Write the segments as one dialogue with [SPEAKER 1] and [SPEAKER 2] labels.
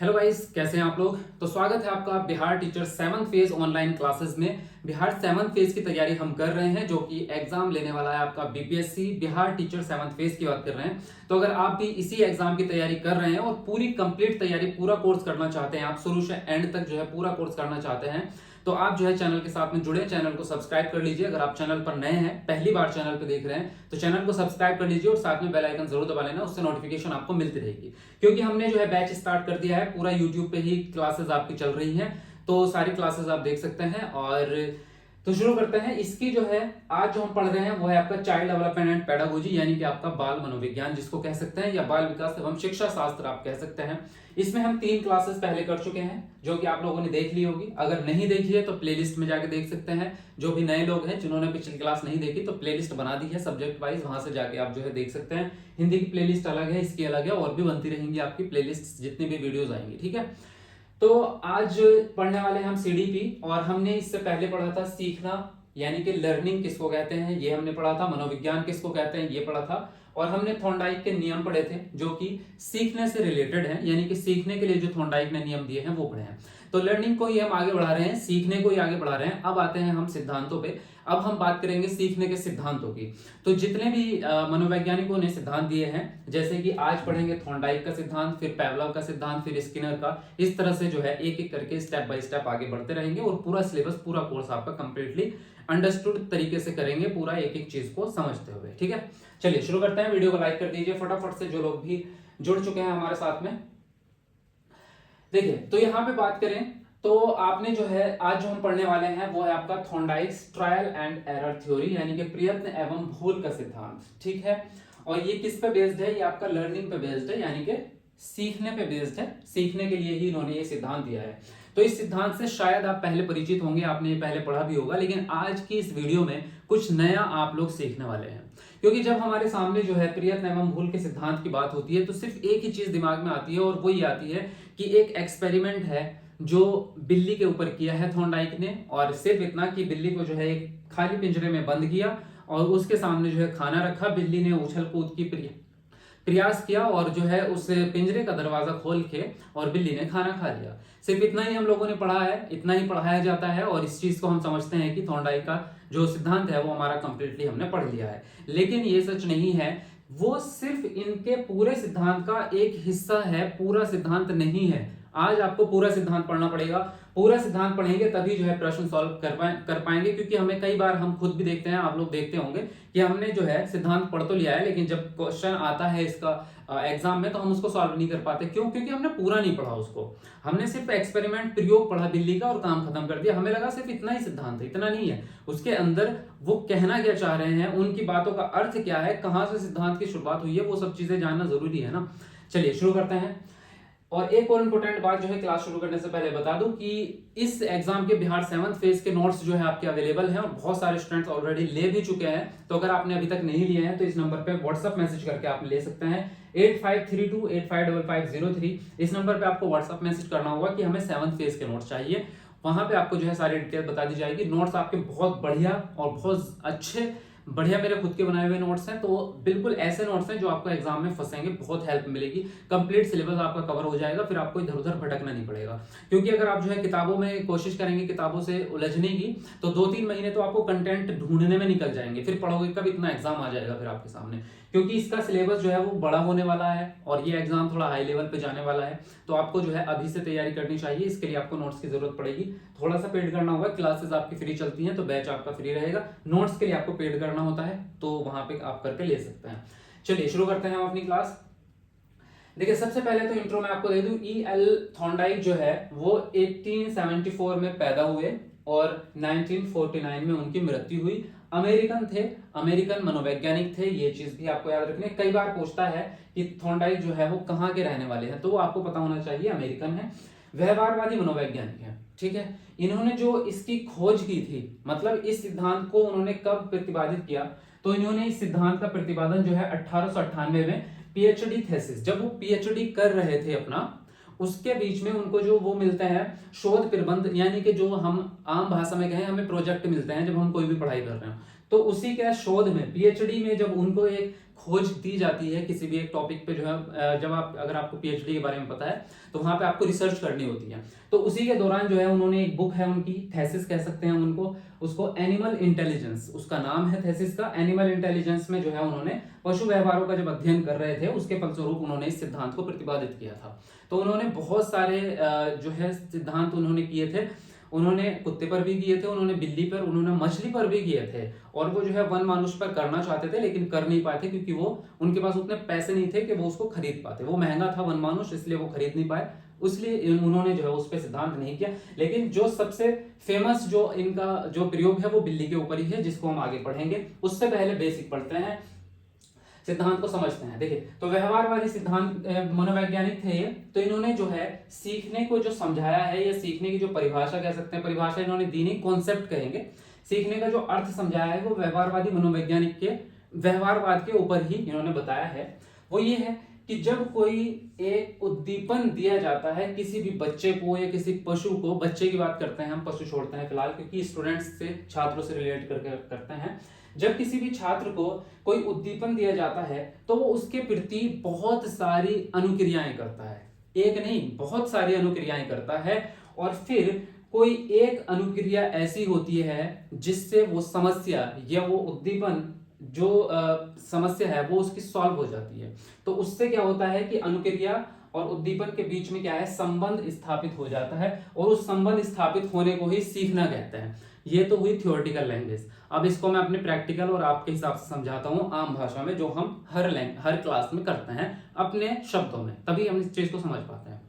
[SPEAKER 1] Hello guys, कैसे हैं आप लोग। तो स्वागत है आपका Bihar teacher 7th phase online classes में। बिहार 7th फेज की तैयारी हम कर रहे हैं, जो कि एग्जाम लेने वाला है आपका BPSC Bihar teacher 7th phase की बात कर रहे हैं। तो अगर आप भी इसी एग्जाम की तैयारी कर रहे हैं और पूरी कंप्लीट तैयारी, पूरा कोर्स करना चाहते हैं, आप शुरू से एंड तक जो है पूरा कोर्स करना चाहते हैं, तो आप जो है चैनल के साथ में जुड़े, चैनल को सब्सक्राइब कर लीजिए। अगर आप चैनल पर नए हैं, पहली बार चैनल पे देख रहे हैं, तो चैनल को सब्सक्राइब कर लीजिए और साथ में बेल आइकन जरूर दबा लेना, उससे नोटिफिकेशन आपको मिलती रहेगी। क्योंकि हमने जो है बैच स्टार्ट कर दिया है, पूरा यूट्यूब पे ही क्लासेस आपकी चल रही हैं, तो सारी क्लासेस आप देख सकते हैं। और तो शुरू करते हैं। इसकी जो है आज जो हम पढ़ रहे हैं वो है आपका चाइल्ड डेवलपमेंट एंड पेडागोजी, यानी कि आपका बाल मनोविज्ञान जिसको कह सकते हैं, या बाल विकास एवं शिक्षा शास्त्र आप कह सकते हैं। इसमें हम 3 क्लासेस पहले कर चुके हैं, जो कि आप लोगों ने देख ली होगी। अगर नहीं देखी है तो प्लेलिस्ट में जाके देख सकते हैं। जो भी नए लोग हैं जिन्होंने पिछली क्लास नहीं देखी, तो प्लेलिस्ट बना दी है सब्जेक्ट वाइज, वहां से जाके आप जो है देख सकते हैं। हिंदी की प्लेलिस्ट अलग है, इसकी अलग है, और भी बनती रहेंगी आपकी प्लेलिस्ट जितनी भी वीडियोज आएंगी, ठीक है। तो आज पढ़ने वाले हैं हम सीडीपी, और हमने इससे पहले पढ़ा था सीखना, यानी कि लर्निंग किसको कहते हैं, ये हमने पढ़ा था। मनोविज्ञान किसको कहते हैं, ये पढ़ा था। और हमने थॉर्नडाइक के नियम पढ़े थे, जो कि सीखने से रिलेटेड हैं, यानी कि सीखने के लिए जो थॉर्नडाइक ने नियम दिए हैं वो पढ़े हैं। तो लर्निंग को ही हम आगे बढ़ा रहे हैं, सीखने को ही आगे बढ़ा रहे हैं। अब आते हैं हम सिद्धांतों पे। अब हम बात करेंगे सीखने के सिद्धांतों की। तो जितने भी मनोवैज्ञानिकों ने सिद्धांत दिए हैं, जैसे कि आज पढ़ेंगे थॉर्नडाइक का सिद्धांत, फिर पैवलव का सिद्धांत, फिर स्किनर का, इस तरह से जो है एक एक करके स्टेप बाय स्टेप आगे बढ़ते रहेंगे, और पूरा सिलेबस, पूरा कोर्स आपका कंप्लीटली अंडरस्टूड तरीके से करेंगे, पूरा एक एक चीज को समझते हुए, ठीक है। चलिए शुरू करते हैं। वीडियो को लाइक कर दीजिए फटाफट से, जो लोग भी जुड़ चुके हैं हमारे साथ में। देखिए, तो यहां पे बात करें तो आपने जो है आज जो हम पढ़ने वाले हैं वो है आपका थॉर्नडाइक्स ट्रायल एंड एरर थ्योरी, यानी कि प्रयत्न एवं भूल का सिद्धांत, ठीक है। और ये किस पे बेस्ड है, ये आपका लर्निंग पे बेस्ड है, यानी कि सीखने पे बेस्ड है। सीखने के लिए ही इन्होंने ये सिद्धांत दिया है। तो इस सिद्धांत से शायद आप पहले परिचित होंगे, आपने ये पहले पढ़ा भी होगा, लेकिन आज की इस वीडियो में कुछ नया आप लोग सीखने वाले हैं। क्योंकि जब हमारे सामने जो है प्रयत्न एवं भूल के सिद्धांत की बात होती है, तो सिर्फ एक ही चीज दिमाग में आती है, और वो ये आती है कि एक एक्सपेरिमेंट है जो बिल्ली के ऊपर किया है थॉर्नडाइक ने, और सिर्फ इतना कि बिल्ली को जो है एक खाली पिंजरे में बंद किया और उसके सामने जो है खाना रखा। बिल्ली ने उछल कूद की प्रयास किया, और जो है उस पिंजरे का दरवाजा खोल के और बिल्ली ने खाना खा लिया। सिर्फ इतना ही हम लोगों ने पढ़ा है, इतना ही पढ़ाया जाता है, और इस चीज को हम समझते हैं कि थॉर्नडाइक का जो सिद्धांत है वो हमारा कंप्लीटली हमने पढ़ लिया है। लेकिन ये सच नहीं है, वो सिर्फ इनके पूरे सिद्धांत का एक हिस्सा है, पूरा सिद्धांत नहीं है। आज आपको पूरा सिद्धांत पढ़ना पड़ेगा। पूरा सिद्धांत पढ़ेंगे तभी जो है प्रश्न सॉल्व कर पाएंगे, क्योंकि हमें कई बार, हम खुद भी देखते हैं, आप लोग देखते होंगे कि हमने जो है सिद्धांत पढ़ तो लिया है, लेकिन जब क्वेश्चन आता है इसका एग्जाम में, तो हम उसको सॉल्व नहीं कर पाते। क्यों? क्योंकि हमने पूरा नहीं पढ़ा उसको। हमने सिर्फ एक्सपेरिमेंट, प्रयोग पढ़ा बिल्ली का, और काम खत्म कर दिया। हमें लगा सिर्फ इतना ही सिद्धांत है, इतना नहीं है। उसके अंदर वो कहना क्या चाह रहे हैं, उनकी बातों का अर्थ क्या है, कहां से सिद्धांत की शुरुआत हुई है, वो सब चीजें जानना जरूरी है ना। चलिए शुरू करते हैं। और एक और इंपॉर्टेंट बात जो है क्लास शुरू करने से पहले बता दूं कि इस एग्जाम के बिहार 7th फेज के नोट्स जो है आपके अवेलेबल हैं, और बहुत सारे स्टूडेंट्स ऑलरेडी ले भी चुके हैं। तो अगर आपने अभी तक नहीं लिए हैं तो इस नंबर पे व्हाट्सएप मैसेज करके आप ले सकते हैं, 8532855503। इस नंबर पे आपको व्हाट्सएप मैसेज करना होगा कि हमें 7th फेज के नोट्स चाहिए। वहां पे आपको जो है सारी डिटेल बता दी जाएगी। नोट्स आपके बहुत बढ़िया और बहुत अच्छे, बढ़िया मेरे खुद के बनाए हुए नोट्स हैं। तो बिल्कुल ऐसे नोट्स हैं जो आपको एग्जाम में फंसेंगे, बहुत हेल्प मिलेगी। कंप्लीट सिलेबस आपका कवर हो जाएगा, फिर आपको इधर उधर भटकना नहीं पड़ेगा। क्योंकि अगर आप जो है किताबों में कोशिश करेंगे किताबों से उलझने की, तो 2-3 महीने तो आपको कंटेंट ढूंढने में निकल जाएंगे। फिर पढ़ोगे कब, इतना एग्जाम आ जाएगा फिर आपके सामने। क्योंकि इसका सिलेबस जो है वो बड़ा होने वाला है, और ये एग्जाम थोड़ा हाई लेवल पे जाने वाला है। तो आपको जो है अभी से तैयारी करनी चाहिए। इसके लिए आपको नोट्स की जरूरत पड़ेगी, थोड़ा सा पेड करना होगा। क्लासेस आपकी फ्री चलती हैं, तो बैच आपका फ्री रहेगा। नोट्स के लिए आपको पेड करना होता है, तो वहां पे आप करके ले सकते हैं। चलिए शुरू करते हैं हम अपनी क्लास। देखिए, सबसे पहले तो इंट्रो में आपको दे दूं, E.L. थॉर्नडाइक जो है वो 1874 में पैदा हुए, और 1949 में उनकी मृत्यु हुई। अमेरिकन थे, अमेरिकन मनोवैज्ञानिक थे, ये चीज भी आपको याद रखनी है। कई बार पूछता है कि थॉर्नडाइक जो है वो कहाँ के रहने वाले हैं, तो वो आपको पता होना चाहिए, अमेरिकन है। व्यवहारवादी मनोवैज्ञानिक है, ठीक है। इन्होंने जो इसकी खोज की थी, मतलब इस सिद्धांत को उन्होंने कब प्रतिपादित किया, तो इन्होंने इस सिद्धांत का प्रतिपादन जो है 1898 में पीएचडी थीसिस, जब वो पीएचडी कर रहे थे अपना, उसके बीच में उनको जो वो मिलते हैं शोध प्रबंध, यानी कि जो हम आम भाषा में कहें, हमें प्रोजेक्ट मिलते हैं जब हम कोई भी पढ़ाई कर रहे हैं, तो उसी के शोध में, पीएचडी में जब उनको एक खोज दी जाती है किसी भी एक टॉपिक पे जो है, जब आप अगर आपको पीएचडी के बारे में पता है तो वहां पे आपको रिसर्च करनी होती है। तो उसी के दौरान जो है उन्होंने एक बुक है उनकी, थेसिस कह सकते हैं उनको, उसको एनिमल इंटेलिजेंस उसका नाम है थेसिस का। एनिमल इंटेलिजेंस में जो है उन्होंने पशु व्यवहारों का जब अध्ययन कर रहे थे उसके फलस्वरूप उन्होंने इस सिद्धांत को प्रतिपादित किया था। तो उन्होंने बहुत सारे जो है सिद्धांत उन्होंने किए थे। उन्होंने कुत्ते पर भी किए थे, उन्होंने बिल्ली पर, उन्होंने मछली पर भी किए थे, और वो जो है वन मानुष पर करना चाहते थे लेकिन कर नहीं पाए थे क्योंकि वो उनके पास उतने पैसे नहीं थे कि वो उसको खरीद पाते। वो महंगा था वन मानुष, इसलिए वो खरीद नहीं पाए, इसलिए उन्होंने जो है उस पर सिद्धांत नहीं किया। लेकिन जो सबसे फेमस जो इनका जो प्रयोग है वो बिल्ली के ऊपर ही है, जिसको हम आगे पढ़ेंगे। उससे पहले बेसिक पढ़ते हैं, सिद्धांत को समझते हैं। देखिए, तो व्यवहारवादी सिद्धांत मनोवैज्ञानिक थे ये। तो इन्होंने जो है सीखने को जो समझाया है, या सीखने की जो परिभाषा कह सकते हैं, परिभाषा इन्होंने दी नहीं, कॉन्सेप्ट कहेंगे। सीखने का जो अर्थ समझाया है वो व्यवहारवादी मनोवैज्ञानिक के व्यवहारवाद के ऊपर ही इन्होंने बताया है। वो ये है कि जब कोई एक उद्दीपन दिया जाता है किसी भी बच्चे को या किसी पशु को, बच्चे की बात करते हैं हम, पशु छोड़ते हैं फिलहाल क्योंकि स्टूडेंट्स से, छात्रों से रिलेट करके करते हैं। जब किसी भी छात्र को कोई उद्दीपन दिया जाता है तो वो उसके प्रति बहुत सारी अनुक्रियाएं करता है, एक नहीं बहुत सारी अनुक्रियाएं करता है, और फिर कोई एक अनुक्रिया ऐसी होती है जिससे वो समस्या या वो उद्दीपन जो समस्या है वो उसकी सॉल्व हो जाती है। तो उससे क्या होता है कि अनुक्रिया और उद्दीपन के बीच में क्या है, संबंध स्थापित हो जाता है, और उस संबंध स्थापित होने को ही सीखना कहते हैं। ये तो हुई थ्योरेटिकल लैंग्वेज। अब इसको मैं अपने प्रैक्टिकल और आपके हिसाब से समझाता हूँ आम भाषा में, जो हम हर क्लास में करते हैं अपने शब्दों में, तभी हम इस चीज को समझ पाते हैं।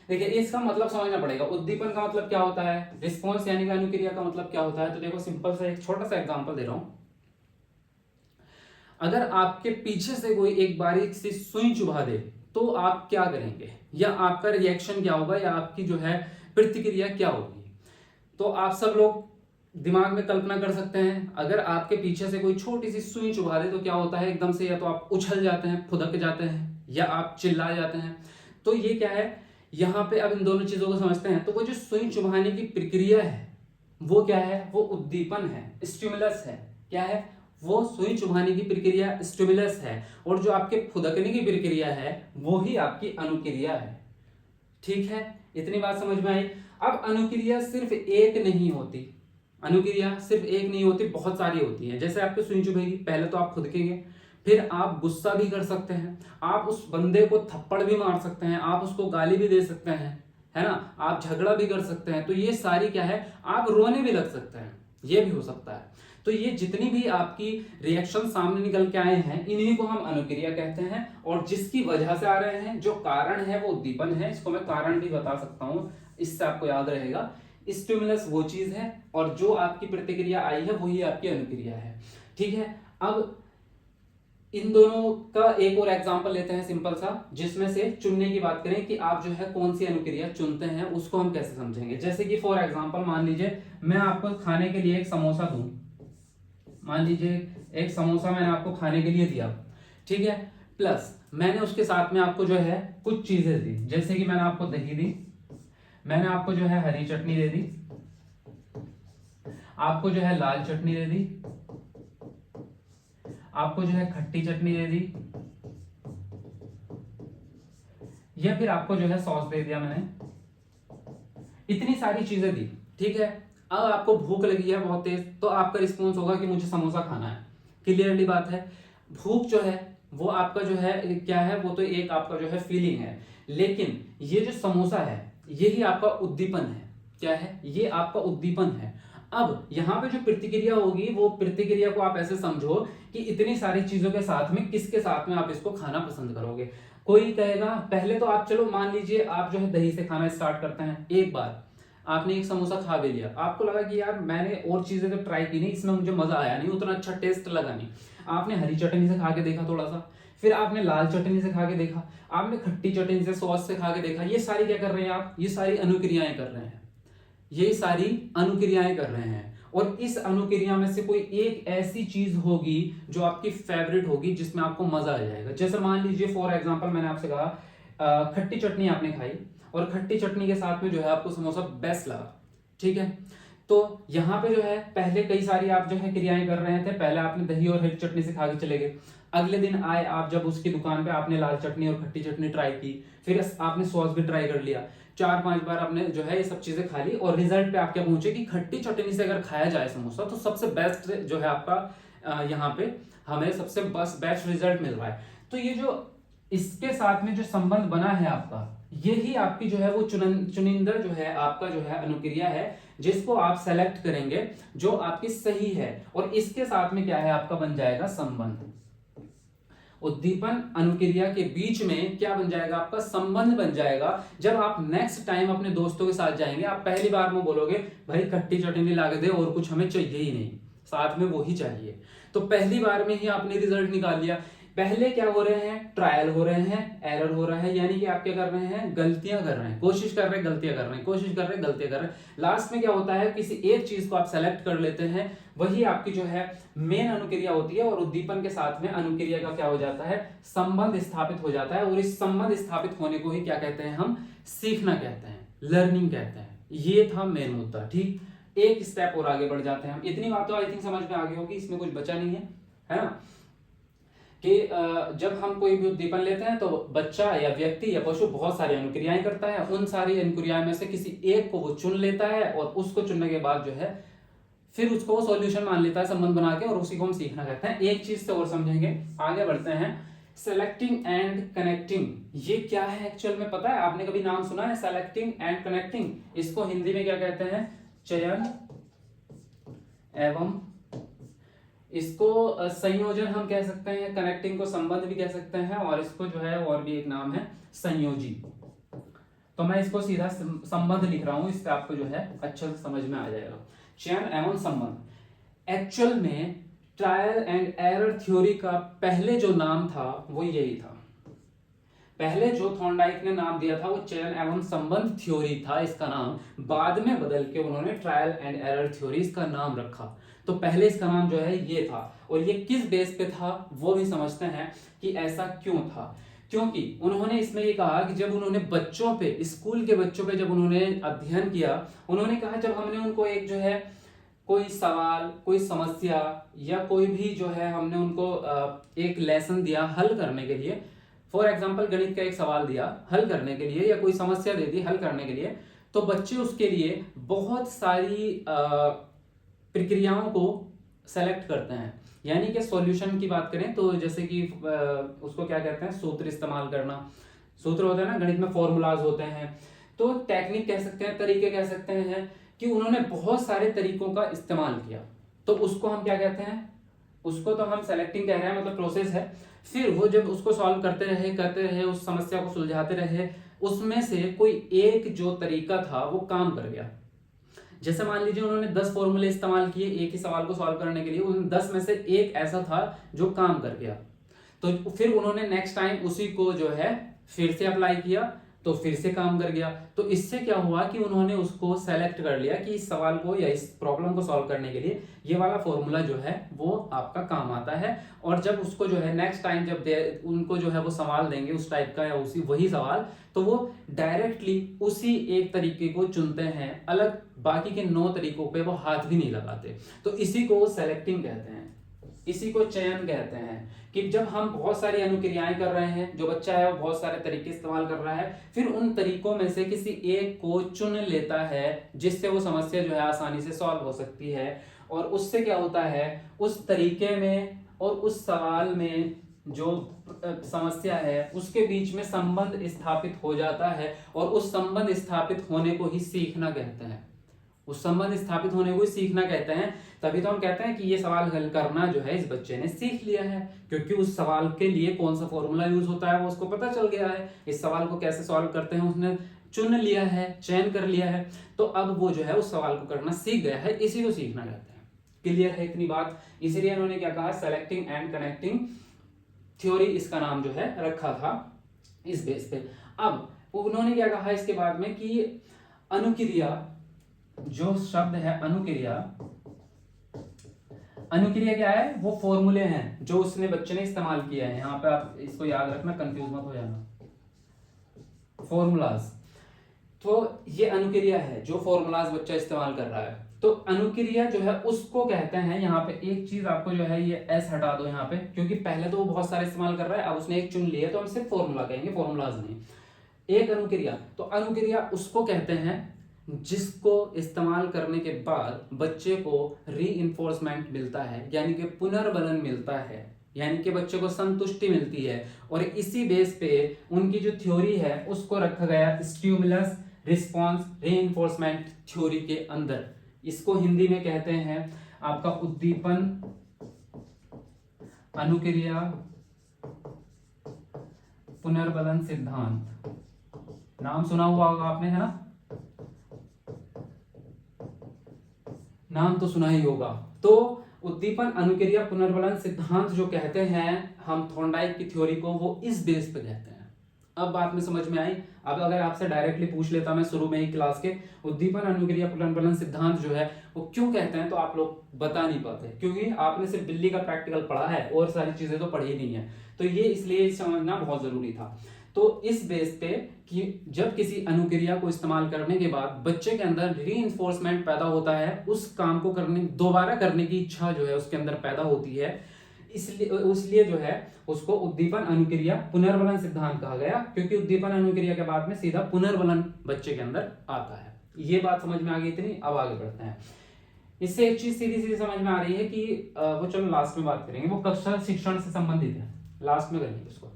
[SPEAKER 1] देखिए, इसका मतलब समझना पड़ेगा। उद्दीपन का मतलब क्या होता है, रिस्पॉन्स यानी कि अनुक्रिया का मतलब क्या होता है। तो देखो, सिंपल सा एक छोटा सा एग्जांपल दे रहा हूं। अगर आपके पीछे से कोई एक बारीक सी सुई चुभा दे तो आप क्या करेंगे, या आपका रिएक्शन क्या होगा, या आपकी जो है प्रतिक्रिया क्या होगी। तो आप सब लोग दिमाग में कल्पना कर सकते हैं, अगर आपके पीछे से कोई छोटी सी सुई चुभा दे तो क्या होता है, एकदम से या तो आप उछल जाते हैं, फुदक जाते हैं, या आप चिल्ला जाते हैं। तो ये क्या है, यहाँ पे अब इन दोनों चीजों को समझते हैं। तो वो जो सुई चुभाने की प्रक्रिया है वो क्या है, वो उद्दीपन है, स्टिमुलस है। क्या है वो, सुई चुभाने की प्रक्रिया स्टिमुलस है, और जो आपके फुदकने की प्रक्रिया है वो ही आपकी अनुक्रिया है। ठीक है, इतनी बात समझ में आई। अब अनुक्रिया सिर्फ एक नहीं होती, अनुक्रिया सिर्फ एक नहीं होती, बहुत सारी होती है। जैसे आपको सुई चुभेगी, पहले तो आप फुदकेंगे, फिर आप गुस्सा भी कर सकते हैं, आप उस बंदे को थप्पड़ भी मार सकते हैं, आप उसको गाली भी दे सकते हैं, है ना, आप झगड़ा भी कर सकते हैं। तो ये सारी क्या है, आप रोने भी लग सकते हैं, ये भी हो सकता है। तो ये जितनी भी आपकी रिएक्शन सामने निकल के आए हैं इन्हीं को हम अनुक्रिया कहते हैं, और जिसकी वजह से आ रहे हैं, जो कारण है वो उद्दीपन है। इसको मैं कारण भी बता सकता हूं, इससे आपको याद रहेगा। स्टिमुलस वो चीज है और जो आपकी प्रतिक्रिया आई है वही आपकी अनुक्रिया है। ठीक है, अब इन दोनों का एक और एग्जांपल लेते हैं सिंपल सा, जिसमें से चुनने की बात करें कि आप जो है कौन सी अनुक्रिया चुनते हैं, उसको हम कैसे समझेंगे। जैसे कि फॉर एग्जांपल मान लीजिए मैं आपको खाने के लिए एक समोसा दूं, मान लीजिए एक समोसा मैंने आपको खाने के लिए दिया, ठीक है, प्लस मैंने उसके साथ में आपको जो है कुछ चीजें दी, जैसे कि मैंने आपको दही दी, मैंने आपको जो है हरी चटनी दे दी, आपको जो है लाल चटनी दे दी, आपको जो है खट्टी चटनी दे दी, या फिर आपको जो है सॉस दे दिया मैंने, इतनी सारी चीजें दी। ठीक है, अब आपको भूख लगी है बहुत तेज, तो आपका रिस्पॉन्स होगा कि मुझे समोसा खाना है। क्लियरली बात है, भूख जो है वो आपका जो है क्या है, वो तो एक आपका जो है फीलिंग है, लेकिन ये जो समोसा है यही आपका उद्दीपन है। क्या है, ये आपका उद्दीपन है। अब यहाँ पे जो प्रतिक्रिया होगी वो प्रतिक्रिया को आप ऐसे समझो कि इतनी सारी चीजों के साथ में किसके साथ में आप इसको खाना पसंद करोगे। कोई कहेगा, पहले तो आप चलो मान लीजिए आप जो है दही से खाना स्टार्ट करते हैं, एक बार आपने एक समोसा खा भी लिया, आपको लगा कि यार मैंने और चीजें तो ट्राई की नहीं, इसमें मुझे मजा आया नहीं, उतना अच्छा टेस्ट लगा नहीं। आपने हरी चटनी से खा के देखा थोड़ा सा, फिर आपने लाल चटनी से खा के देखा, आपने खट्टी चटनी से सॉस से खा के देखा। ये सारी क्या कर रहे हैं आप, ये सारी अनुक्रियाएं कर रहे हैं, ये सारी अनुक्रियाएं कर रहे हैं। और इस अनुक्रिया में से कोई एक ऐसी चीज होगी जो आपकी फेवरेट होगी, जिसमें आपको मजा आ जाएगा। जैसे मान लीजिए फॉर एग्जांपल मैंने आपसे कहा खट्टी चटनी आपने खाई, और खट्टी चटनी के साथ में जो है आपको समोसा बेस्ट लगा। ठीक है, तो यहाँ पे जो है पहले कई सारी आप जो है क्रियाएं कर रहे थे, पहले आपने दही और हरी चटनी से खा के चले गए, अगले दिन आए आप, जब उसकी दुकान पे आपने लाल चटनी और खट्टी चटनी ट्राई की, फिर आपने सॉस भी ट्राई कर लिया, 4-5 बार आपने जो है ये सब चीजें खा ली, और रिजल्ट पे आप क्या पहुंचे कि खट्टी चटनी से अगर खाया जाए समोसा तो सबसे बेस्ट जो है आपका यहाँ पे हमें सबसे बेस्ट रिजल्ट मिल रहा है। तो ये जो इसके साथ में जो संबंध बना है आपका, यही आपकी जो है वो चुनिंदा जो है आपका जो है अनुक्रिया है, जिसको आप सेलेक्ट करेंगे जो आपकी सही है, और इसके साथ में क्या है आपका बन जाएगा संबंध। उद्दीपन अनुक्रिया के बीच में क्या बन जाएगा आपका संबंध बन जाएगा। जब आप नेक्स्ट टाइम अपने दोस्तों के साथ जाएंगे, आप पहली बार में बोलोगे भाई खट्टी चटनी ला के दे, और कुछ हमें चाहिए ही नहीं, साथ में वो ही चाहिए। तो पहली बार में ही आपने रिजल्ट निकाल लिया। पहले क्या हो रहे हैं, ट्रायल हो रहे हैं, एरर हो रहा है, यानी कि आप क्या कर रहे हैं, गलतियां कर रहे हैं, कोशिश कर रहे हैं, गलतियां कर रहे हैं, कोशिश कर रहे हैं, गलतियां कर रहे हैं। लास्ट में क्या होता है, किसी एक चीज को आप सेलेक्ट कर लेते हैं, वही आपकी जो है मेन अनुक्रिया होती है, और उद्दीपन के साथ में अनुक्रिया का क्या हो जाता है, संबंध स्थापित हो जाता है। और इस संबंध स्थापित होने को ही क्या कहते हैं, हम सीखना कहते हैं, लर्निंग कहते हैं। ये था मेन मुद्दा। ठीक, एक स्टेप और आगे बढ़ जाते हैं हम। इतनी बात तो आई थिंक समझ में आ गई होगी, इसमें कुछ बचा नहीं है ना, कि जब हम कोई भी उद्दीपन लेते हैं तो बच्चा या व्यक्ति या पशु बहुत सारी अनुक्रियाएं करता है, उन सारी अनुक्रियाओं में से किसी एक को वो चुन लेता है, और उसको चुनने के बाद जो है फिर उसको वो सॉल्यूशन मान लेता है संबंध बना के, और उसी को हम सीखना कहते हैं। एक चीज से और समझेंगे, आगे बढ़ते हैं। सेलेक्टिंग एंड कनेक्टिंग, ये क्या है एक्चुअल में पता है? आपने कभी नाम सुना है सेलेक्टिंग एंड कनेक्टिंग? इसको हिंदी में क्या कहते हैं, चयन एवं, इसको संयोजन हम कह सकते हैं, कनेक्टिंग को संबंध भी कह सकते हैं, और इसको जो है और भी एक नाम है संयोजी। तो मैं इसको सीधा संबंध लिख रहा हूं, इससे आपको जो है अच्छे से समझ में आ जाएगा। चयन एवं संबंध, एक्चुअल में ट्रायल एंड एरर थ्योरी का पहले जो नाम था वो यही था। पहले जो थॉर्नडाइक ने नाम दिया था वो चयन एवं संबंध थ्योरी था इसका नाम, बाद में बदल के उन्होंने ट्रायल एंड एरर थ्योरी इसका नाम रखा। तो पहले इसका नाम जो है ये था, और ये किस बेस पे था वो भी समझते हैं कि ऐसा क्यों था। क्योंकि उन्होंने इसमें ये कहा कि जब उन्होंने बच्चों पे, स्कूल के बच्चों पे जब उन्होंने अध्ययन किया, उन्होंने कहा जब हमने उनको एक जो है कोई सवाल, कोई समस्या, या कोई भी जो है हमने उनको एक लेसन दिया हल करने के लिए, फॉर एग्जाम्पल गणित का एक सवाल दिया हल करने के लिए, या कोई समस्या दे दी हल करने के लिए, तो बच्चे उसके लिए बहुत सारी प्रक्रियाओं को सेलेक्ट करते हैं। यानी कि सॉल्यूशन की बात करें तो जैसे कि उसको क्या कहते हैं, सूत्र इस्तेमाल करना। सूत्र होता है ना गणित में, फॉर्मूलाज होते हैं, तो टेक्निक कह सकते हैं, तरीके कह सकते हैं, कि उन्होंने बहुत सारे तरीकों का इस्तेमाल किया। तो उसको हम क्या कहते हैं, उसको तो हम सेलेक्टिंग कह रहे हैं, मतलब प्रोसेस है। फिर वो जब उसको सॉल्व करते रहे, उस समस्या को सुलझाते रहे, उसमें से कोई एक जो तरीका था वो काम कर गया। जैसे मान लीजिए उन्होंने 10 फॉर्मूले इस्तेमाल किए एक ही सवाल को सॉल्व करने के लिए, उन 10 में से एक ऐसा था जो काम कर गया। तो फिर उन्होंने नेक्स्ट टाइम उसी को जो है फिर से अप्लाई किया, तो फिर से काम कर गया। तो इससे क्या हुआ कि उन्होंने उसको सेलेक्ट कर लिया कि इस सवाल को या इस प्रॉब्लम को सॉल्व करने के लिए ये वाला फॉर्मूला जो है वो आपका काम आता है। और जब उसको जो है नेक्स्ट टाइम जब उनको जो है वो सवाल देंगे उस टाइप का या उसी वही सवाल, तो वो डायरेक्टली उसी एक तरीके को चुनते हैं, अलग बाकी के 9 तरीकों पे वो हाथ भी नहीं लगाते। तो इसी को सेलेक्टिंग कहते हैं, इसी को चयन कहते हैं। कि जब हम बहुत सारी अनुक्रियाएं कर रहे हैं, जो बच्चा है वो बहुत सारे तरीके इस्तेमाल कर रहा है, फिर उन तरीकों में से किसी एक को चुन लेता है जिससे वो समस्या जो है आसानी से सॉल्व हो सकती है। और उससे क्या होता है, उस तरीके में और उस सवाल में जो समस्या है उसके बीच में संबंध स्थापित हो जाता है, और उस संबंध स्थापित होने को ही सीखना कहते हैं। उस संबंध स्थापित होने को ही सीखना कहते हैं। तभी तो हम कहते हैं कि ये सवाल हल करना जो है इस बच्चे ने सीख लिया है, क्योंकि उस सवाल के लिए कौन सा फॉर्मूला यूज होता है वो उसको पता चल गया है। इस सवाल को कैसे सॉल्व करते हैं उसने चुन लिया है, चयन कर लिया है, तो अब वो जो है उस सवाल को करना सीख गया है, इसी को सीखना कहते हैं। क्लियर है इतनी बात? इसीलिए इन्होंने क्या कहा, सेलेक्टिंग एंड कनेक्टिंग थ्योरी इसका नाम जो है रखा था इस बेस पे। अब उन्होंने क्या कहा इसके बाद में कि अनुक्रिया, जो शब्द है अनुक्रिया, अनुक्रिया क्या है, वो फॉर्मूले हैं जो उसने बच्चे ने इस्तेमाल किया है। यहां पे आप इसको याद रखना, कंफ्यूज मत हो जाना, फॉर्मूलाज। तो ये अनुक्रिया है जो फॉर्मूलाज बच्चा इस्तेमाल कर रहा है। तो अनुक्रिया जो है उसको कहते हैं, यहाँ पे एक चीज आपको जो है ये एस हटा दो यहाँ पे, क्योंकि पहले तो वो बहुत सारे इस्तेमाल कर रहा है, अब उसने एक चुन लिया, तो हम सिर्फ फॉर्मूला कहेंगे, फॉर्मूलाज नहीं। एक अनुक्रिया, तो अनुक्रिया उसको कहते हैं जिसको इस्तेमाल करने के बाद बच्चे को रीइंफोर्समेंट मिलता है, यानी कि पुनर्बलन मिलता है, यानी कि बच्चे को संतुष्टि मिलती है। और इसी बेस पे उनकी जो थ्योरी है उसको रखा गया स्टिमुलस रिस्पॉन्स रीइंफोर्समेंट थ्योरी के अंदर। इसको हिंदी में कहते हैं आपका उद्दीपन अनुक्रिया पुनर्बलन सिद्धांत। नाम सुना हुआ होगा आपने, है ना? नाम तो सुना ही होगा। तो उद्दीपन अनुक्रिया पुनर्बलन सिद्धांत जो कहते हैं हम थॉर्नडाइक की थ्योरी को, वो इस बेस पे कहते हैं। अब बात में समझ में आई। अब अगर आपसे डायरेक्टली पूछ लेता मैं शुरू में ही क्लास के, उद्दीपन अनुक्रिया पुनर्बलन सिद्धांत जो है वो क्यों कहते हैं, तो आप लोग बता नहीं पाते, क्योंकि आपने सिर्फ बिल्ली का प्रैक्टिकल पढ़ा है और सारी चीजें तो पढ़ी नहीं है। तो ये इसलिए समझना बहुत जरूरी था। तो इस बेस पे कि जब किसी अनुक्रिया को इस्तेमाल करने के बाद बच्चे के अंदर रीइंफोर्समेंट पैदा होता है, उस काम को करने दोबारा करने की इच्छा जो है उसके अंदर पैदा होती है, इसलिए जो है उसको उद्दीपन अनुक्रिया पुनर्बलन सिद्धांत कहा गया, क्योंकि उद्दीपन अनुक्रिया के बाद में सीधा पुनर्बलन बच्चे के अंदर आता है। ये बात समझ में आ गई इतनी। अब आगे बढ़ते हैं। इससे एक चीज सीधी सीधी समझ में आ रही है कि वो चलो लास्ट में बात करेंगे, वो कक्षा शिक्षण से संबंधित है, लास्ट में करेंगे उसको।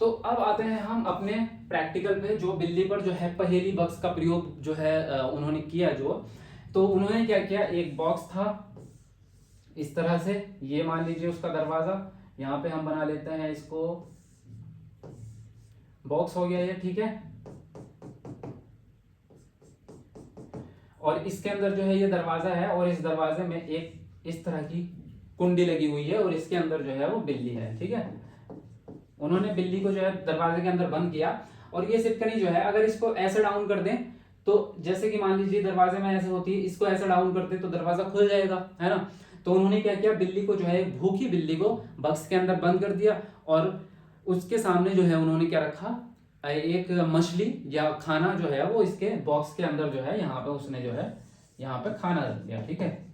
[SPEAKER 1] तो अब आते हैं हम अपने प्रैक्टिकल पे, जो बिल्ली पर जो है पहेली बॉक्स का प्रयोग जो है उन्होंने किया। तो उन्होंने क्या किया, एक बॉक्स था इस तरह से, ये मान लीजिए उसका दरवाजा, यहाँ पे हम बना लेते हैं इसको, बॉक्स हो गया ये, ठीक है। और इसके अंदर जो है ये दरवाजा है, और इस दरवाजे में एक इस तरह की कुंडी लगी हुई है, और इसके अंदर जो है वो बिल्ली है, ठीक है। उन्होंने बिल्ली को जो है दरवाजे के अंदर बंद किया, और ये सिटकनी जो है अगर इसको ऐसे डाउन कर दें, तो जैसे कि मान लीजिए दरवाजे में ऐसे होती है, इसको ऐसे डाउन कर दें तो दरवाजा खुल जाएगा, है ना। तो उन्होंने क्या किया, बिल्ली को जो है भूखी बिल्ली को बक्स के अंदर बंद कर दिया, और उसके सामने जो है उन्होंने क्या रखा, एक मछली या खाना जो है वो इसके बॉक्स के अंदर जो है यहाँ पे उसने जो है यहाँ पे खाना रख दिया, ठीक है।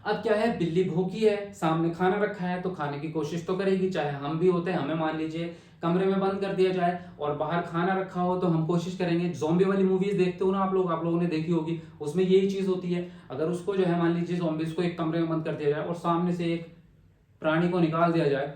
[SPEAKER 1] अब क्या है, बिल्ली भूखी है, सामने खाना रखा है, तो खाने की कोशिश तो करेगी, चाहे हम भी होते हैं, हमें मान लीजिए कमरे में बंद कर दिया जाए और बाहर खाना रखा हो तो हम कोशिश करेंगे। ज़ॉम्बी वाली मूवीज देखते हो ना आप लोगों ने देखी होगी, उसमें यही चीज होती है। अगर उसको जो है मान लीजिए ज़ॉम्बीज को एक कमरे में बंद कर दिया जाए और सामने से एक प्राणी को निकाल दिया जाए,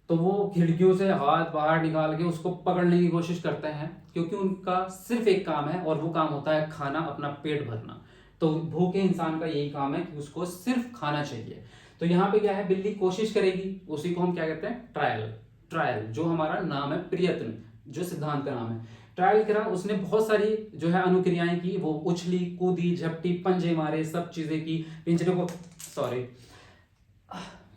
[SPEAKER 1] तो वो खिड़कियों से हाथ बाहर निकाल के उसको पकड़ने की कोशिश करते हैं, क्योंकि उनका सिर्फ एक काम है, और वो काम होता है खाना, अपना पेट भरना। तो भूखे इंसान का यही काम है कि उसको सिर्फ खाना चाहिए। तो यहाँ पे क्या है, बिल्ली कोशिश करेगी, उसी को हम क्या कहते हैं, ट्रायल, जो हमारा नाम है, प्रयत्न, जो सिद्धांत का नाम है। ट्रायल करा, उसने बहुत सारी जो है अनुक्रियाएं की, वो उछली कूदी झपटी पंजे मारे, सब चीजें की,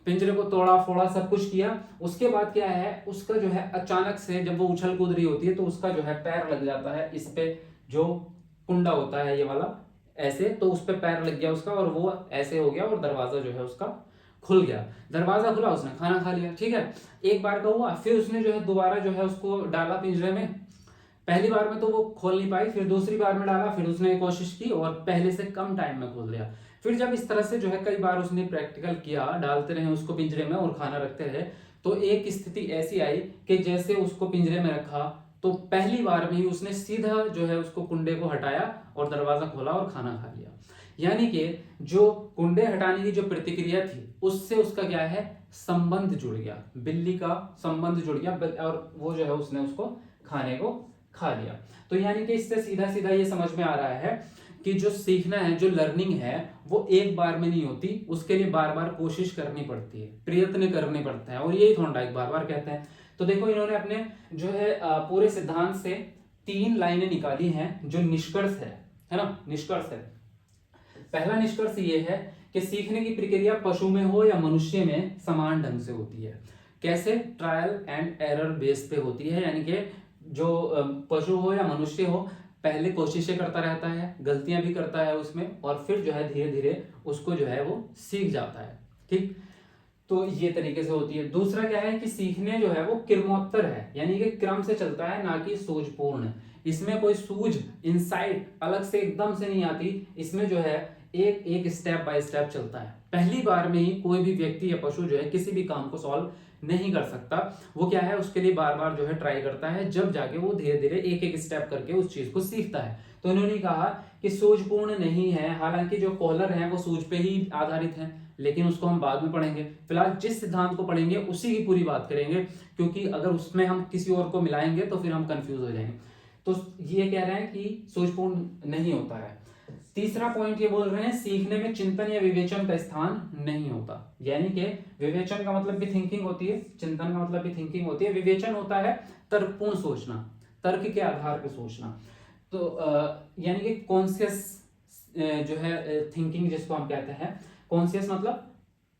[SPEAKER 1] पिंजरे को तोड़ा फोड़ा, सब कुछ किया। उसके बाद क्या है, उसका जो है अचानक से जब वो उछल कूद रही होती है तो उसका जो है पैर लग जाता है इस पे, जो कुंडा होता है ये वाला, ऐसे, तो उस पे पैर लग गया उसका, और वो ऐसे हो गया, और दरवाजा जो है उसका खुल गया। दरवाजा खुला, उसने खाना खा लिया, ठीक है। एक बार का हुआ, फिर उसने जो है दोबारा जो है उसको डाला पिंजरे में। पहली बार में तो वो खोल नहीं पाई, फिर दूसरी बार में डाला, फिर उसने कोशिश की और पहले से कम टाइम में खोल दिया। फिर जब इस तरह से जो है कई बार उसने प्रैक्टिकल किया, डालते रहे उसको पिंजरे में और खाना रखते रहे, तो एक स्थिति ऐसी आई कि जैसे उसको पिंजरे में रखा तो पहली बार में ही उसने सीधा जो है उसको कुंडे को हटाया और दरवाजा खोला और खाना खा लिया। यानी कि जो कुंडे हटाने की जो प्रतिक्रिया थी उससे उसका क्या है, संबंध जुड़ गया, बिल्ली का संबंध जुड़ गया, और वो जो है उसने उसको खाने को खा लिया। तो यानी कि इससे सीधा सीधा ये समझ में आ रहा है कि जो सीखना है, जो लर्निंग है, वो एक बार में नहीं होती, उसके लिए बार बार कोशिश करनी पड़ती है, प्रयत्न करने पड़ते हैं, और यही थॉर्नडाइक बार बार कहते हैं। तो देखो इन्होंने अपने जो है पूरे सिद्धांत से 3 लाइनें निकाली हैं जो निष्कर्ष है ना, निष्कर्ष है। पहला निष्कर्ष ये है कि सीखने की प्रक्रिया पशु में हो या मनुष्य में समान ढंग से होती है। कैसे, ट्रायल एंड एरर बेस पे होती है, यानी कि जो पशु हो या मनुष्य हो, पहले कोशिशें करता रहता है, गलतियां भी करता है उसमें, और फिर जो है धीरे धीरे उसको जो है वो सीख जाता है, ठीक। तो ये तरीके से होती है। दूसरा क्या है कि सीखने जो है वो क्रमोत्तर है, यानी कि क्रम से चलता है, ना कि सूझपूर्ण। इसमें कोई सूझ इनसाइट अलग से एकदम से नहीं आती, इसमें जो है एक एक स्टेप बाय स्टेप चलता है। पहली बार में ही कोई भी व्यक्ति या पशु जो है किसी भी काम को सॉल्व नहीं कर सकता। वो क्या है, उसके लिए बार बार जो है ट्राई करता है, जब जाके वो धीरे धीरे एक एक स्टेप करके उस चीज को सीखता है। तो उन्होंने कहा कि सूझपूर्ण नहीं है, हालांकि जो कॉलर है वो सूझ पे ही आधारित है, लेकिन उसको हम बाद में पढ़ेंगे। फिलहाल जिस सिद्धांत को पढ़ेंगे उसी की पूरी बात करेंगे, क्योंकि अगर उसमें हम किसी और को मिलाएंगे तो फिर हम कंफ्यूज हो जाएंगे। तो ये कह रहे हैं कि सूझपूर्ण नहीं होता है। तीसरा पॉइंट ये बोल रहे हैं, सीखने में चिंतन या विवेचन का स्थान नहीं होता। यानी कि विवेचन का मतलब भी थिंकिंग होती है, चिंतन का मतलब भी थिंकिंग होती है। विवेचन होता है तर्कपूर्ण सोचना, तर्क के आधार पर सोचना। तो यानी कि कॉन्शियस जो है थिंकिंग जिसको हम कहते हैं, कॉन्शियस मतलब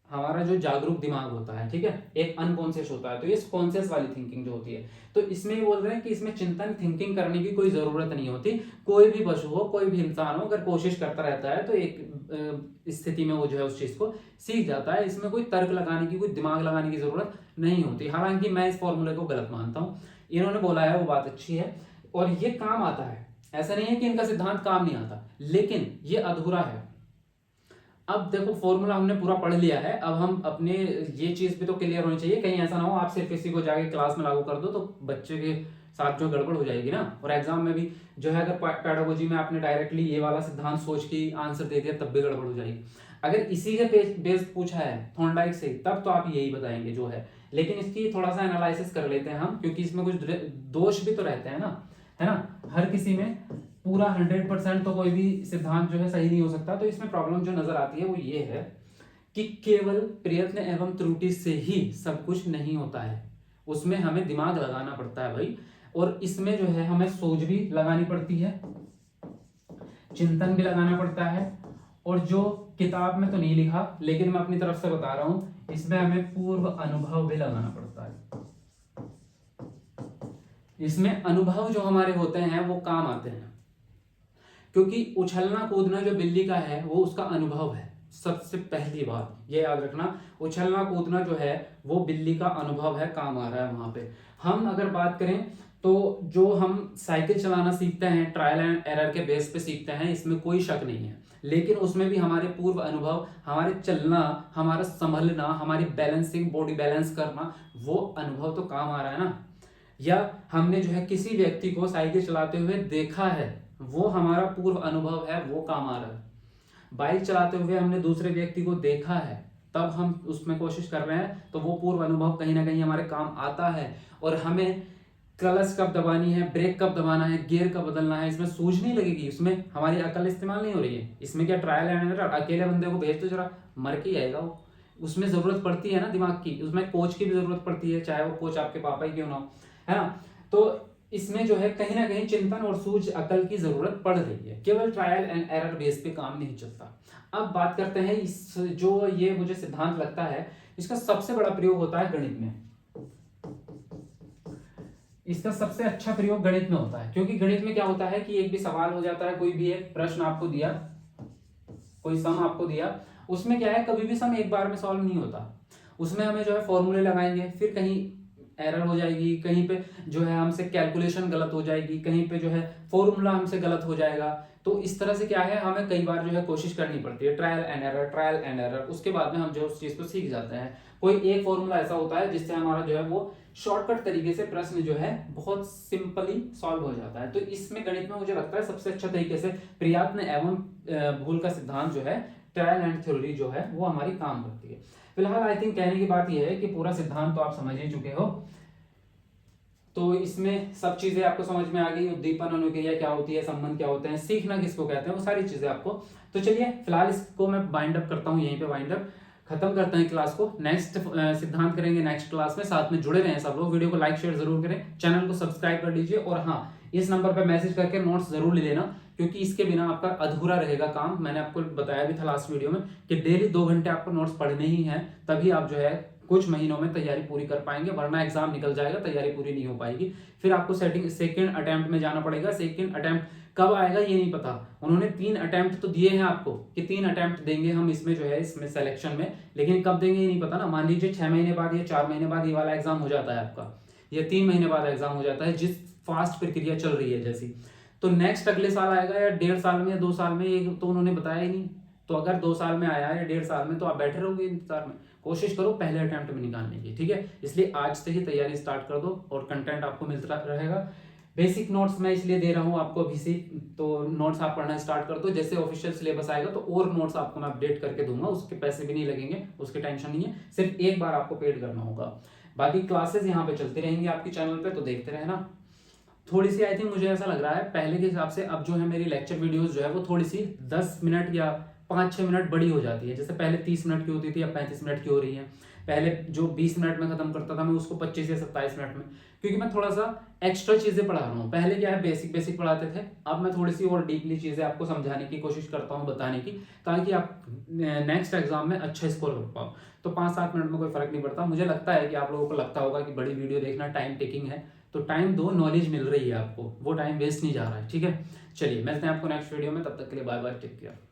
[SPEAKER 1] हमारा जो जागरूक दिमाग होता है, ठीक है, एक अनकॉन्शियस होता है। तो ये कॉन्शियस वाली थिंकिंग जो होती है, तो इसमें ये बोल रहे हैं कि इसमें चिंतन थिंकिंग करने की कोई जरूरत नहीं होती। कोई भी पशु हो, कोई भी इंसान हो, अगर कोशिश करता रहता है तो एक स्थिति में वो जो है उस चीज को सीख जाता है। इसमें कोई तर्क लगाने की, कोई दिमाग लगाने की जरूरत नहीं होती। हालांकि मैं इस फॉर्मूले को गलत मानता हूँ, इन्होंने बोला है वो बात अच्छी है और ये काम आता है। ऐसा नहीं है कि इनका सिद्धांत काम नहीं आता, लेकिन ये अधूरा है। अब देखो फॉर्मूला हमने पूरा पढ़ लिया है, अब हम अपने ये चीज भी तो क्लियर होनी चाहिए, कहीं ऐसा ना हो आप सिर्फ इसी को जाके क्लास में लागू कर दो तो बच्चे के साथ जो गड़बड़ हो जाएगी ना। और एग्जाम में भी जो है अगर पेडागोजी में आपने डायरेक्टली ये वाला सिद्धांत सोच के आंसर दे दिया तब भी गड़बड़ हो जाएगी। अगर इसी के बेस पूछा है थॉर्नडाइक से, तब तो आप यही बताएंगे जो है, लेकिन इसकी थोड़ा सा एनालिसिस कर लेते हैं हम, क्योंकि इसमें कुछ दोष भी तो रहते हैं ना, है ना। हर किसी में पूरा 100% तो कोई भी सिद्धांत जो है सही नहीं हो सकता। तो इसमें प्रॉब्लम जो नजर आती है वो ये है कि केवल प्रयत्न एवं त्रुटि से ही सब कुछ नहीं होता है, उसमें हमें दिमाग लगाना पड़ता है भाई। और इसमें जो है हमें सोच भी लगानी पड़ती है, चिंतन भी लगाना पड़ता है, और जो किताब में तो नहीं लिखा लेकिन मैं अपनी तरफ से बता रहा हूं, इसमें हमें पूर्व अनुभव भी लगाना पड़ता है। इसमें अनुभव जो हमारे होते हैं वो काम आते हैं, क्योंकि उछलना कूदना जो बिल्ली का है वो उसका अनुभव है। सबसे पहली बात ये याद रखना, उछलना कूदना जो है वो बिल्ली का अनुभव है, काम आ रहा है वहां पे। हम अगर बात करें तो जो हम साइकिल चलाना सीखते हैं ट्रायल एंड एरर के बेस पे सीखते हैं, इसमें कोई शक नहीं है, लेकिन उसमें भी हमारे पूर्व अनुभव, हमारे चलना, हमारा संभलना, हमारी बैलेंसिंग, बॉडी बैलेंस करना, वो अनुभव तो काम आ रहा है ना। या हमने जो है किसी व्यक्ति को साइकिल चलाते हुए देखा है, वो हमारा पूर्व अनुभव है, वो काम आ रहा है। बाइक चलाते हुए हमने दूसरे व्यक्ति को देखा है, तब हम उसमें कोशिश कर रहे हैं, तो वो पूर्व अनुभव कहीं ना कहीं हमारे काम आता है। और हमें क्लच कब दबानी है, ब्रेक कब दबाना है, गियर कब बदलना है, इसमें सूझ नहीं लगेगी, उसमें हमारी अकल इस्तेमाल नहीं हो रही है। इसमें क्या ट्रायल एंड एरर, अकेले बंदे को भेज तो जरा मर के आएगा वो, उसमें जरूरत पड़ती है ना दिमाग की, उसमें कोच की भी जरूरत पड़ती है, चाहे वो कोच आपके पापा ही क्यों ना हो, है ना। तो इसमें जो है कहीं ना कहीं चिंतन और सूझ अकल की जरूरत पड़ रही है, केवल ट्रायल एंड एरर बेस पे काम नहीं चलता। अब बात करते हैं इस जो ये मुझे सिद्धांत लगता है, इसका सबसे बड़ा प्रयोग होता है गणित में। इसका सबसे अच्छा प्रयोग गणित में होता है, क्योंकि गणित में क्या होता है कि एक भी सवाल हो जाता है, कोई भी एक प्रश्न आपको दिया, कोई सम आपको दिया, उसमें क्या है कभी भी सम एक बार में सॉल्व नहीं होता, उसमें हमें जो है फॉर्मूले लगाएंगे, फिर कहीं एरर हो जाएगी, कहीं पे जो है हमसे कैलकुलेशन गलत हो जाएगी, कहीं पे जो है फॉर्मूला हमसे गलत हो जाएगा। तो इस तरह से क्या है, हमें कई बार जो है कोशिश करनी पड़ती है, trial and error, trial and error, उसके बाद में हम जो उस चीज को सीख जाते हैं। कोई एक फॉर्मूला ऐसा होता है जिससे हमारा जो है वो शॉर्टकट तरीके से प्रश्न जो है बहुत सिंपली सॉल्व हो जाता है। तो इसमें गणित में मुझे लगता है सबसे अच्छा तरीके से प्रयत्न एवं भूल का सिद्धांत जो है, ट्रायल एंड थ्योरी जो है वो हमारी काम करती है। फिलहाल आई थिंक कहने की बात यह है कि पूरा सिद्धांत तो आप समझ ही चुके हो, तो इसमें सब चीजें आपको समझ में आ गई, उद्दीपन अनुक्रिया क्या होती है, संबंध क्या होते हैं, सीखना किसको कहते हैं, वो सारी चीजें आपको। तो चलिए फिलहाल इसको मैं बाइंड अप करता हूँ, यहीं पे बाइंड अप खत्म करते हैं क्लास को। नेक्स्ट सिद्धांत करेंगे नेक्स्ट क्लास में, साथ में जुड़े रहें सब लोग, वीडियो को लाइक शेयर जरूर करें, चैनल को सब्सक्राइब कर लीजिए, और हाँ इस नंबर पर मैसेज करके नोट्स जरूर ले लेना, क्योंकि इसके बिना आपका अधूरा रहेगा काम। मैंने आपको बताया भी था लास्ट वीडियो में कि डेली 2 घंटे आपको नोट्स पढ़ने ही है, तभी आप जो है कुछ महीनों में तैयारी पूरी कर पाएंगे, वरना एग्जाम निकल जाएगा, तैयारी पूरी नहीं हो पाएगी। फिर आपको सेकंड अटेम्प्ट में जाना पड़ेगा। सेकंड अटेम्प्ट कब आएगा ये नहीं पता। उन्होंने 3 अटेम्प्ट तो दिए हैं आपको कि 3 अटेम्प्ट देंगे हम इसमें जो है इसमें सिलेक्शन में, लेकिन कब देंगे ये नहीं पता ना। मान लीजिए 6 महीने बाद या 4 महीने बाद ये वाला एग्जाम हो जाता है आपका, या 3 महीने बाद एग्जाम हो जाता है, जिस फास्ट प्रक्रिया चल रही है जैसी, तो नेक्स्ट अगले साल आएगा या 1.5 साल में या 2 साल में, ये तो उन्होंने बताया ही नहीं। तो अगर 2 साल में आया या 1.5 साल में, तो आप बैठे रहोगे इंतजार में। कोशिश करो पहले अटेम्प्ट में निकालने की, ठीक है। इसलिए आज से ही तैयारी स्टार्ट कर दो और कंटेंट आपको मिलता रहेगा। बेसिक नोट्स मैं इसलिए दे रहा हूँ आपको अभी से, तो नोट्स आप पढ़ना स्टार्ट कर दो। जैसे ऑफिशियल सिलेबस आएगा तो और नोट्स आपको मैं अपडेट करके दूंगा, उसके पैसे भी नहीं लगेंगे, उसकी टेंशन नहीं है, सिर्फ एक बार आपको पेड करना होगा। बाकी क्लासेस यहाँ पे चलती रहेंगी आपकी चैनल पे, तो देखते रहना। थोड़ी सी आई थिंक मुझे ऐसा लग रहा है पहले के हिसाब से अब जो है मेरी लेक्चर वीडियोस जो है वो थोड़ी सी 10 मिनट या 5-6 मिनट बड़ी हो जाती है। जैसे पहले 30 मिनट की होती थी, अब 35 मिनट की हो रही है। पहले जो 20 मिनट में खत्म करता था मैं, उसको 25 या 27 मिनट में, क्योंकि मैं थोड़ा सा एक्स्ट्रा चीजें पढ़ा रहा हूँ। पहले क्या है बेसिक पढ़ाते थे, अब मैं थोड़ी सी और डीपली चीजें आपको समझाने की कोशिश करता हूँ, बताने की, ताकि आप नेक्स्ट एग्जाम में अच्छा स्कोर कर पाओ। तो 5-7 मिनट में कोई फर्क नहीं पड़ता। मुझे लगता है कि आप लोगों को लगता होगा कि बड़ी वीडियो देखना टाइम टेकिंग है, तो टाइम दो, नॉलेज मिल रही है आपको, वो टाइम वेस्ट नहीं जा रहा है, ठीक है। चलिए मिलते हैं आपको नेक्स्ट वीडियो में, तब तक के लिए बाय बाय, टेक केयर।